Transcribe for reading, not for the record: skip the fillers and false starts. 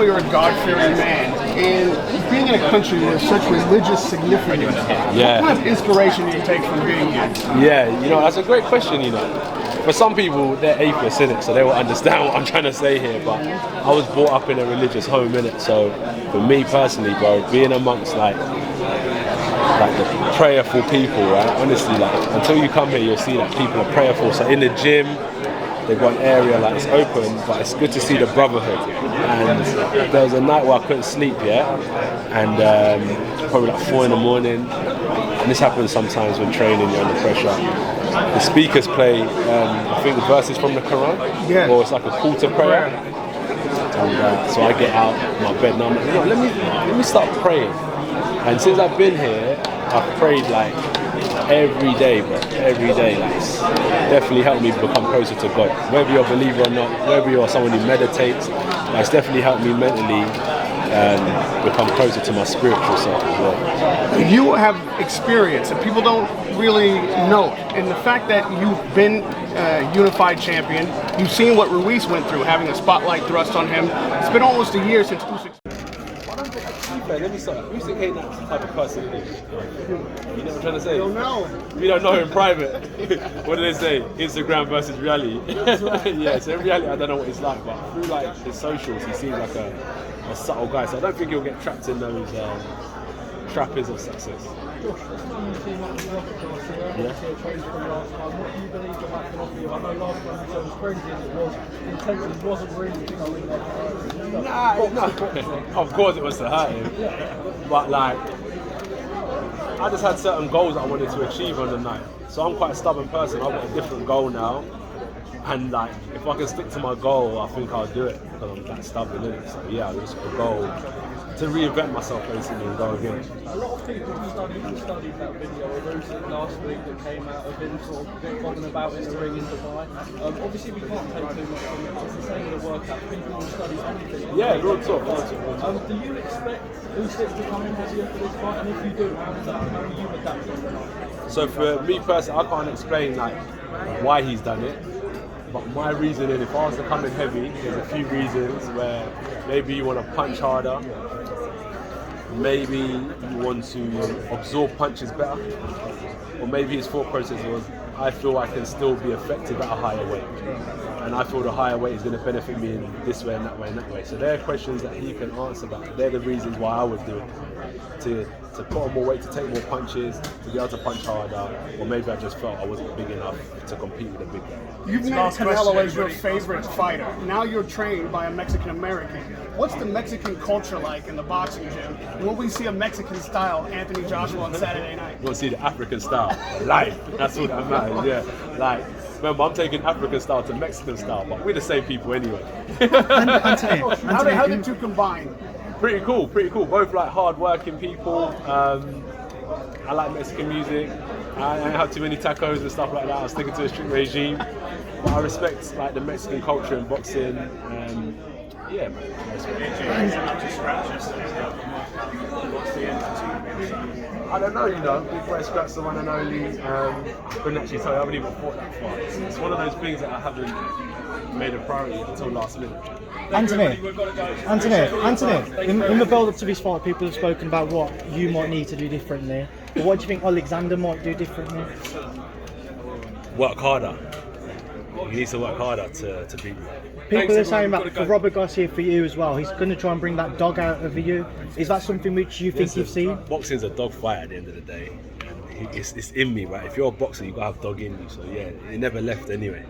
you're a God-fearing man, and being in a country with such religious significance, Yeah. what kind of inspiration do you take from being here? Yeah, that's a great question, For some people, they're atheists, innit? So they will understand what I'm trying to say here. But I was brought up in a religious home, innit? So for me personally, bro, being amongst like the prayerful people, right? Honestly, like until you come here, you'll see that people are prayerful. So in the gym, they've got an area like it's open, but it's good to see the brotherhood. And there was a night where I couldn't sleep, and probably like 4 in the morning. And this happens sometimes when training, you're under pressure. The speakers play, I think, verses from the Quran, or it's like a call to prayer. And so I get out of my bed and I'm like, let me start praying. And since I've been here, I've prayed like every day, bro. Every day. Like, it's definitely helped me become closer to God. Whether you're a believer or not, whether you're someone who meditates, it's definitely helped me mentally become closer to my spiritual self as well. You have experience that people don't really know, and the fact that you've been unified champion, you've seen what Ruiz went through, having a spotlight thrust on him. It's been almost a year since Usyk. Let me start. Usyk ain't that type of person. You know what I'm trying to say? Don't know. We don't know in private. What do they say? Instagram versus reality. Yeah, so in reality, I don't know what it's like, but through like his socials, he seems like a subtle guy. So I don't think he'll get trapped in those trappings of success. No. Of course it was to hurt him, but like I just had certain goals that I wanted to achieve on the night. So I'm quite a stubborn person. I've got a different goal now, and like if I can stick to my goal, I think I'll do it because I'm that stubborn, innit? So yeah, I just got a goal to reinvent myself basically and go again. A lot of people studied that video of Usyk last week that came out of him sort of bobbing about in the ring in Dubai. Obviously we can't take too much from it, it's the same with the workout. People will study anything. Yeah, real talk. Do you expect Usyk to come in heavier for this fight? And if you do, how do you adapt on the night? So for me personally, I can't explain like why he's done it. But my reasoning, if I was to come in heavy, there's a few reasons where maybe you want to punch harder, maybe you want to absorb punches better, or maybe his thought process was, I feel I can still be effective at a higher weight, and I feel the higher weight is going to benefit me in this way and that way and that way. So there are questions that he can answer, but they're the reasons why I would do it. To put on more weight, to take more punches, to be able to punch harder, or maybe I just felt I wasn't big enough to compete with a big guy. You've named Canelo as your favorite fighter. Now you're trained by a Mexican American. What's the Mexican culture like in the boxing gym? Will we see a Mexican style Anthony Joshua on Saturday night? We'll see the African style live. That's all that matters. Yeah, like remember, I'm taking African style to Mexican style, but we're the same people anyway. Anthony, how did you combine? Pretty cool. Both like hard-working people. I like Mexican music. I don't have too many tacos and stuff like that. I'm sticking to a strict regime. But I respect like the Mexican culture in boxing. Yeah, man. I don't know, Big Boy Scrap's the one and only. I couldn't actually tell you, I haven't even fought that far. It's one of those things that I haven't made a priority until last minute. Anthony, in the build-up to this fight, people have spoken about what you might need to do differently. But what do you think Alexander might do differently? Work harder. He needs to work harder to beat me. People are saying that for Robert Garcia, for you as well, he's going to try and bring that dog out of you. Is that something which you think you've seen? Boxing's a dog fight at the end of the day. It's in me, right? If you're a boxer, you got to have dog in you. So yeah, it never left anyway.